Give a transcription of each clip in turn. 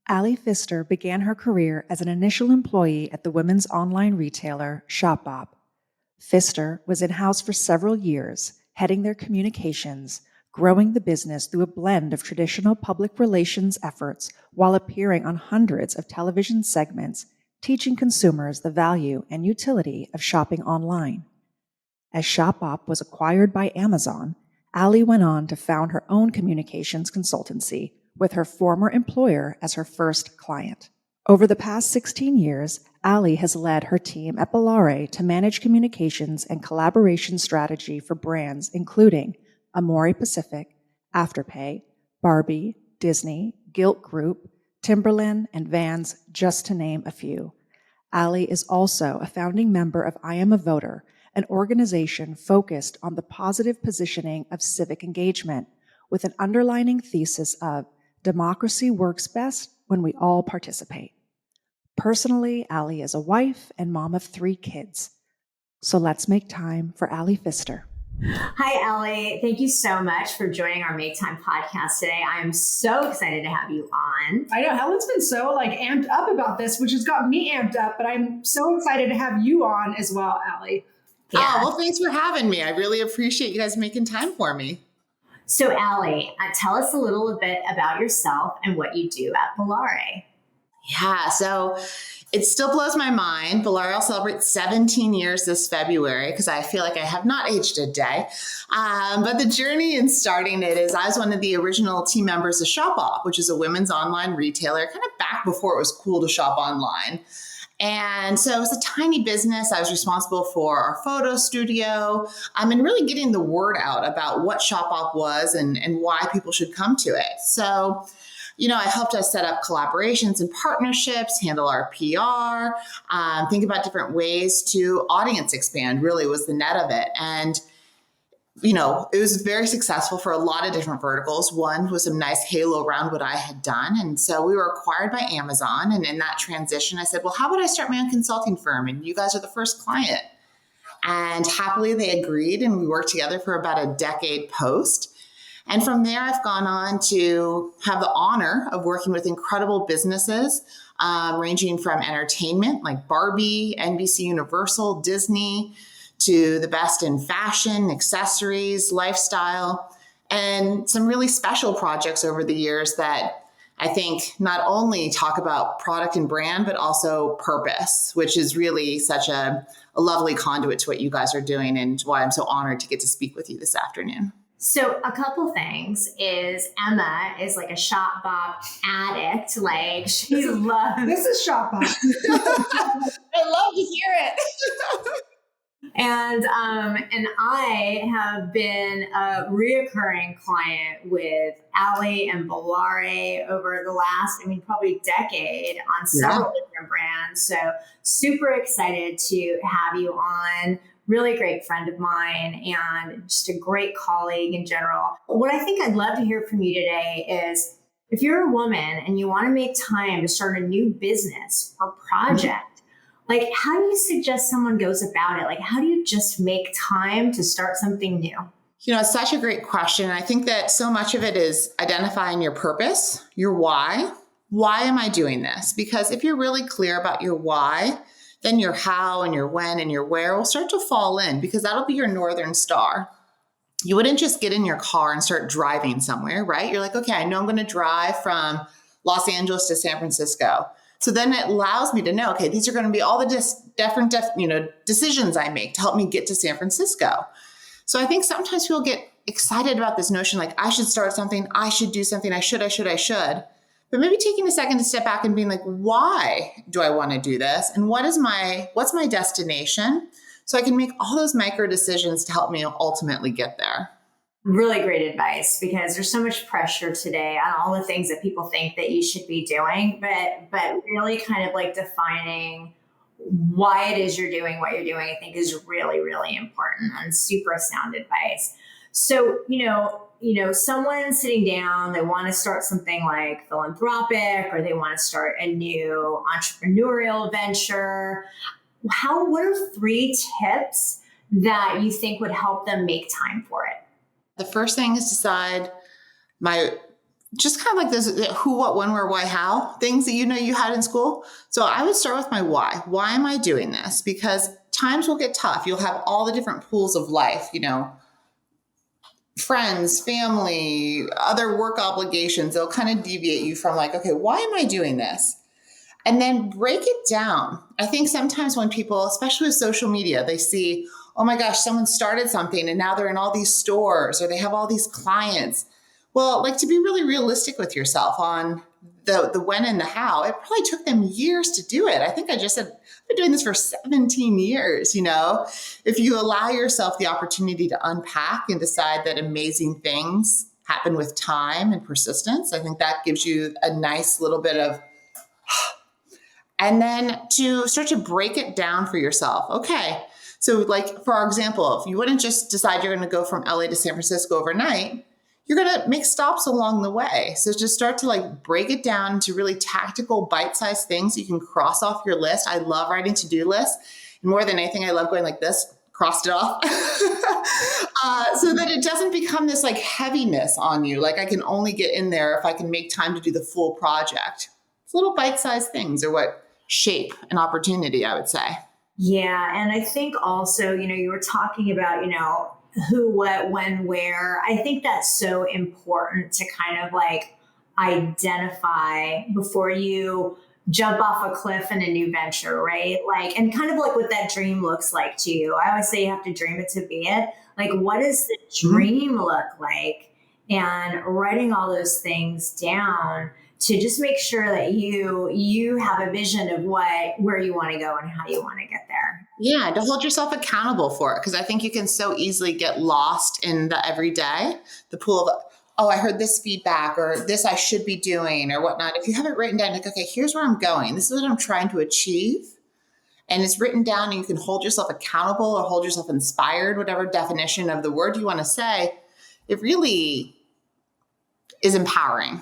Alle Fister began her career as an initial employee at the women's online retailer Shopbop. Fister was in-house for several years, heading their communications, growing the business through a blend of traditional public relations efforts while appearing on hundreds of television segments, teaching consumers the value and utility of shopping online. As Shopbop was acquired by Amazon, Alle went on to found her own communications consultancy, with her former employer as her first client. Over the past 16 years, Alle has led her team at Bollare to manage communications and collaboration strategy for brands including Amore Pacific, Afterpay, Barbie, Disney, Gilt Groupe, Timberland, and Vans, just to name a few. Alle is also a founding member of I Am a Voter, an organization focused on the positive positioning of civic engagement, with an underlining thesis of democracy works best when we all participate. Personally, Alle is a wife and mom of 3 kids. So let's make time for Alle Fister. Hi, Alle. Thank you so much for joining our Make Time podcast today. I am so excited to have you on. I know Helen's been so amped up about this, which has got me amped up, but I'm so excited to have you on as well, Alle. Yeah. Oh, well, thanks for having me. I really appreciate you guys making time for me. So, Alle, tell us a little bit about yourself and what you do at Bollare. Yeah, so it still blows my mind. Bollare will celebrate 17 years this February because I feel like I have not aged a day. But the journey in starting it is I was one of the original team members of Shopbop, which is a women's online retailer, kind of back before it was cool to shop online. And so it was a tiny business. I was responsible for our photo studio and really getting the word out about what Shopbop was and why people should come to it. So, I helped us set up collaborations and partnerships, handle our PR, think about different ways to audience expand, really was the net of it. And it was very successful for a lot of different verticals. One was a nice halo around what I had done. And so we were acquired by Amazon. And in that transition, I said, well, how about I start my own consulting firm? And you guys are the first client. And happily, they agreed. And we worked together for about a decade post. And from there, I've gone on to have the honor of working with incredible businesses, ranging from entertainment like Barbie, NBC Universal, Disney, to the best in fashion, accessories, lifestyle, and some really special projects over the years that I think not only talk about product and brand, but also purpose, which is really such a lovely conduit to what you guys are doing and why I'm so honored to get to speak with you this afternoon. So a couple things is Emma is like a Shopbop addict. Like she loves. This is Shopbop. I love to hear it. And I have been a reoccurring client with Alle and Bollare over the last, probably decade on several different brands. So super excited to have you on. Really great friend of mine and just a great colleague in general. What I think I'd love to hear from you today is if you're a woman and you want to make time to start a new business or project, like how do you suggest someone goes about it? Like how do you just make time to start something new? It's such a great question. I think that so much of it is identifying your purpose, your why. Why am I doing this? Because if you're really clear about your why, then your how and your when and your where will start to fall in because that'll be your Northern Star. You wouldn't just get in your car and start driving somewhere, right? You're like, okay, I know I'm going to drive from Los Angeles to San Francisco. So then it allows me to know, okay, these are going to be all the different decisions I make to help me get to San Francisco. So I think sometimes people get excited about this notion, like I should start something, I should do something, I should. But maybe taking a second to step back and being like, why do I want to do this? And what's my destination? So I can make all those micro decisions to help me ultimately get there. Really great advice because there's so much pressure today on all the things that people think that you should be doing, but really kind of like defining why it is you're doing what you're doing, I think is really, really important and super sound advice. So, someone sitting down, they want to start something like philanthropic or they want to start a new entrepreneurial venture. What are 3 tips that you think would help them make time for it? The first thing is decide my just kind of like those who, what, when, where, why, how things that you had in school. So I would start with my why. Why am I doing this? Because times will get tough. You'll have all the different pools of life, friends, family, other work obligations. They'll kind of deviate you from like, okay, why am I doing this? And then break it down. I think sometimes when people, especially with social media, they see, oh my gosh, someone started something and now they're in all these stores or they have all these clients. Well, like to be really realistic with yourself on the when and the how, it probably took them years to do it. I think I just said, I've been doing this for 17 years, If you allow yourself the opportunity to unpack and decide that amazing things happen with time and persistence, I think that gives you a nice little bit of, and then to start to break it down for yourself. Okay. So like, for example, if you wouldn't just decide you're going to go from LA to San Francisco overnight, you're going to make stops along the way. So just start to like break it down into really tactical bite-sized things you can cross off your list. I love writing to-do lists. And more than anything, I love going like this, crossed it off. So that it doesn't become this like heaviness on you. Like I can only get in there if I can make time to do the full project. It's little bite-sized things are what shape an opportunity, I would say. Yeah. And I think also, you were talking about, who, what, when, where. I think that's so important to kind of like identify before you jump off a cliff in a new venture, right? Like, and kind of like what that dream looks like to you. I always say you have to dream it to be it. Like, what does the dream look like? And writing all those things down to just make sure that you have a vision of where you want to go and how you want to get there. Yeah, to hold yourself accountable for it. Because I think you can so easily get lost in the everyday, the pool of, oh, I heard this feedback or this I should be doing or whatnot. If you have it written down, like, okay, here's where I'm going. This is what I'm trying to achieve. And it's written down and you can hold yourself accountable or hold yourself inspired, whatever definition of the word you want to say. It really is empowering.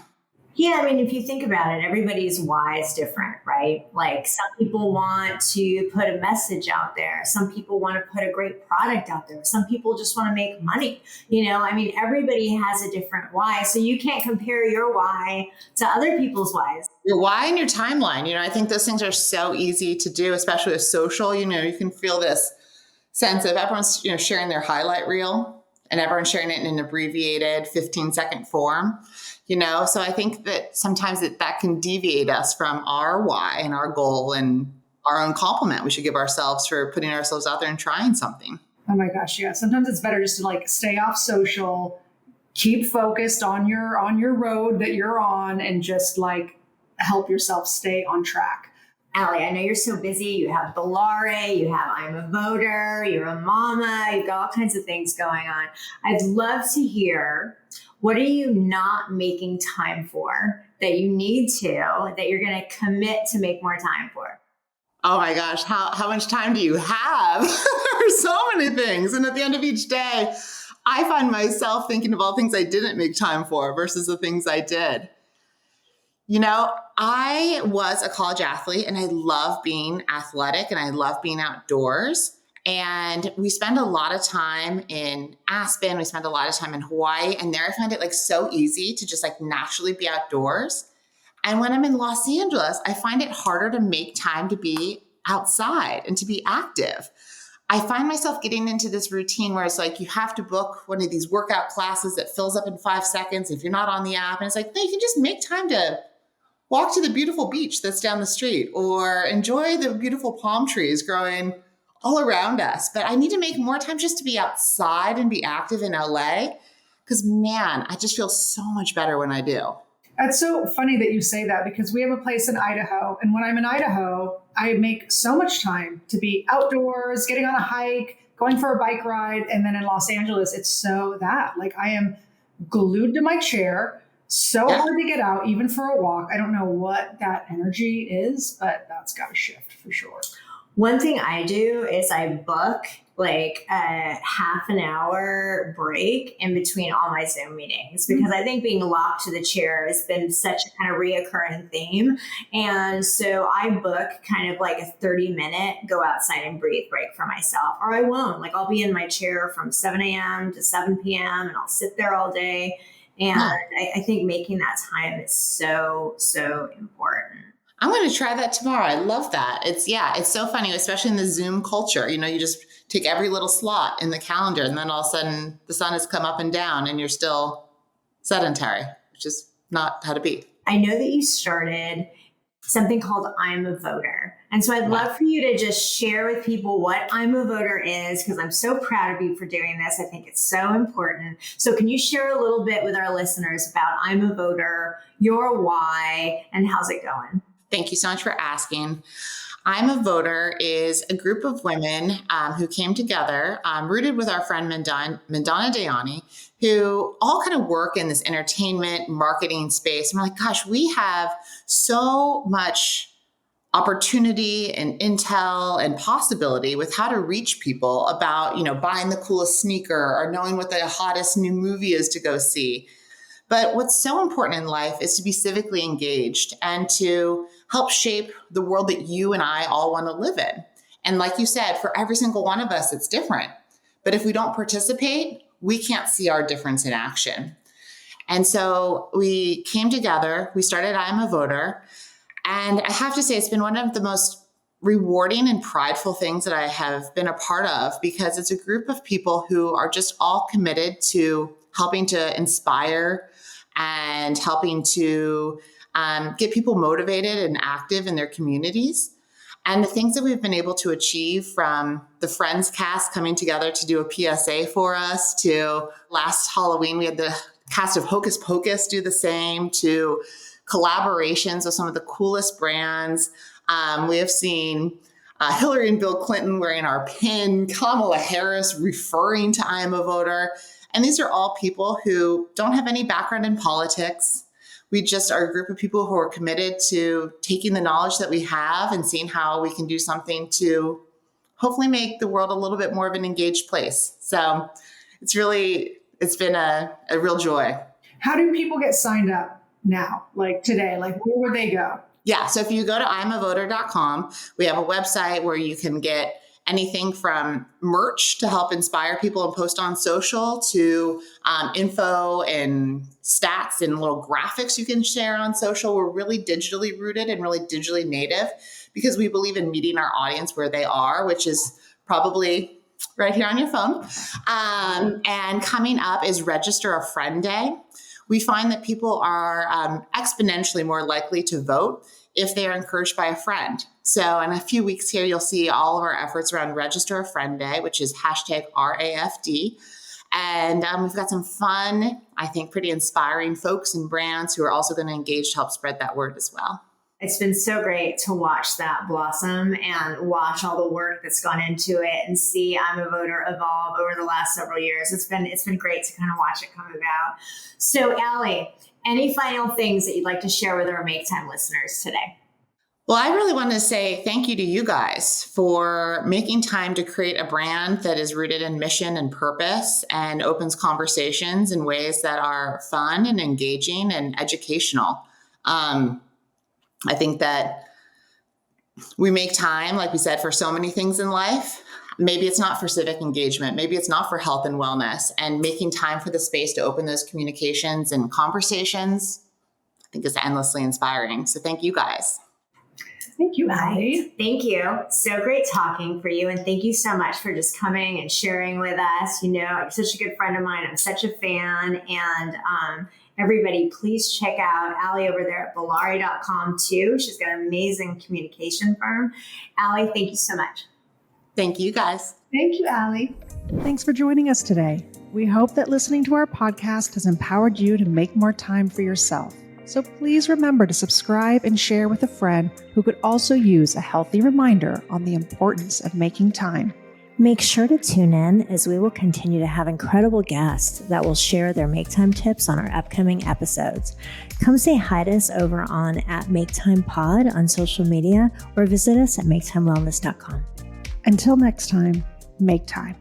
Yeah, I mean, if you think about it, everybody's why is different, right? Like some people want to put a message out there. Some people want to put a great product out there. Some people just want to make money. I mean, everybody has a different why. So you can't compare your why to other people's whys. Your why and your timeline. I think those things are so easy to do, especially with social. You can feel this sense of everyone's, sharing their highlight reel and everyone's sharing it in an abbreviated 15-second form. So I think that sometimes that can deviate us from our why and our goal and our own compliment we should give ourselves for putting ourselves out there and trying something. Oh my gosh, yeah. Sometimes it's better just to like stay off social, keep focused on your road that you're on, and just like help yourself stay on track. Allie, I know you're so busy. You have Bollare, you have I'm a Voter, you're a mama, you've got all kinds of things going on. I'd love to hear, what are you not making time for that you need to, that you're going to commit to make more time for? Oh my gosh, how much time do you have? There's so many things. And at the end of each day, I find myself thinking of all things I didn't make time for versus the things I did. I was a college athlete and I love being athletic and I love being outdoors. And we spend a lot of time in Aspen. We spend a lot of time in Hawaii. And there I find it like so easy to just like naturally be outdoors. And when I'm in Los Angeles, I find it harder to make time to be outside and to be active. I find myself getting into this routine where it's like you have to book one of these workout classes that fills up in 5 seconds if you're not on the app. And it's like, no, you can just make time to walk to the beautiful beach that's down the street or enjoy the beautiful palm trees growing all around us. But I need to make more time just to be outside and be active in LA because, man, I just feel so much better when I do. That's so funny that you say that because we have a place in Idaho. And when I'm in Idaho, I make so much time to be outdoors, getting on a hike, going for a bike ride. And then in Los Angeles, it's so that like I am glued to my chair, so hard to get out, even for a walk. I don't know what that energy is, but that's got to shift for sure. One thing I do is I book like a half an hour break in between all my Zoom meetings because I think being locked to the chair has been such a kind of reoccurring theme. And so I book kind of like a 30-minute go outside and breathe break for myself, or I won't. Like I'll be in my chair from 7 a.m. to 7 p.m. and I'll sit there all day And I think making that time is so, so important. I'm going to try that tomorrow. I love that. It's so funny, especially in the Zoom culture. You know, you just take every little slot in the calendar and then all of a sudden the sun has come up and down and you're still sedentary, which is not how to be. I know that you started something called I'm a Voter. And so I'd love for you to just share with people what I'm a Voter is, because I'm so proud of you for doing this. I think it's so important. So can you share a little bit with our listeners about I'm a Voter, your why, and how's it going? Thank you so much for asking. I'm a Voter is a group of women who came together, rooted with our friend Mandana Dayani, who all kind of work in this entertainment marketing space. And we're like, gosh, we have so much opportunity and intel and possibility with how to reach people about, you know, buying the coolest sneaker or knowing what the hottest new movie is to go see. But what's so important in life is to be civically engaged and to help shape the world that you and I all want to live in. And like you said, for every single one of us, it's different. But if we don't participate, we can't see our difference in action. And so we came together, we started I'm a Voter. And I have to say, it's been one of the most rewarding and prideful things that I have been a part of, because it's a group of people who are just all committed to helping to inspire and helping to get people motivated and active in their communities. And the things that we've been able to achieve, from the Friends cast coming together to do a PSA for us, to last Halloween, we had the cast of Hocus Pocus do the same, to collaborations with some of the coolest brands. We have seen Hillary and Bill Clinton wearing our pin, Kamala Harris referring to I am a Voter. And these are all people who don't have any background in politics. We just are a group of people who are committed to taking the knowledge that we have and seeing how we can do something to hopefully make the world a little bit more of an engaged place. So it's been a real joy. How do people get signed up now? Like today, like where would they go? Yeah. So if you go to imavoter.com, we have a website where you can get anything from merch to help inspire people and post on social, to info and stats and little graphics you can share on social. We're really digitally rooted and really digitally native, because we believe in meeting our audience where they are, which is probably right here on your phone. And coming up is Register a Friend Day. We find that people are exponentially more likely to vote if they are encouraged by a friend. So in a few weeks here, you'll see all of our efforts around Register a Friend Day, which is #RAFD. And we've got some fun, I think, pretty inspiring folks and brands who are also going to engage to help spread that word as well. It's been so great to watch that blossom and watch all the work that's gone into it and see I'm a Voter evolve over the last several years. It's been great to kind of watch it come about. So Allie, any final things that you'd like to share with our Make Time listeners today? Well, I really want to say thank you to you guys for making time to create a brand that is rooted in mission and purpose and opens conversations in ways that are fun and engaging and educational. I think that we make time, like we said, for so many things in life. Maybe it's not for civic engagement. Maybe it's not for health and wellness. And making time for the space to open those communications and conversations, I think, is endlessly inspiring. So thank you guys. Thank you, Allie. Thank you. So great talking for you. And thank you so much for just coming and sharing with us. You know, you're such a good friend of mine. I'm such a fan. And everybody, please check out Allie over there at Bollare.com too. She's got an amazing communication firm. Allie, thank you so much. Thank you, guys. Thank you, Allie. Thanks for joining us today. We hope that listening to our podcast has empowered you to make more time for yourself. So please remember to subscribe and share with a friend who could also use a healthy reminder on the importance of making time. Make sure to tune in, as we will continue to have incredible guests that will share their Make Time tips on our upcoming episodes. Come say hi to us over on @MakeTimePod on social media, or visit us at MakeTimeWellness.com. Until next time, make time.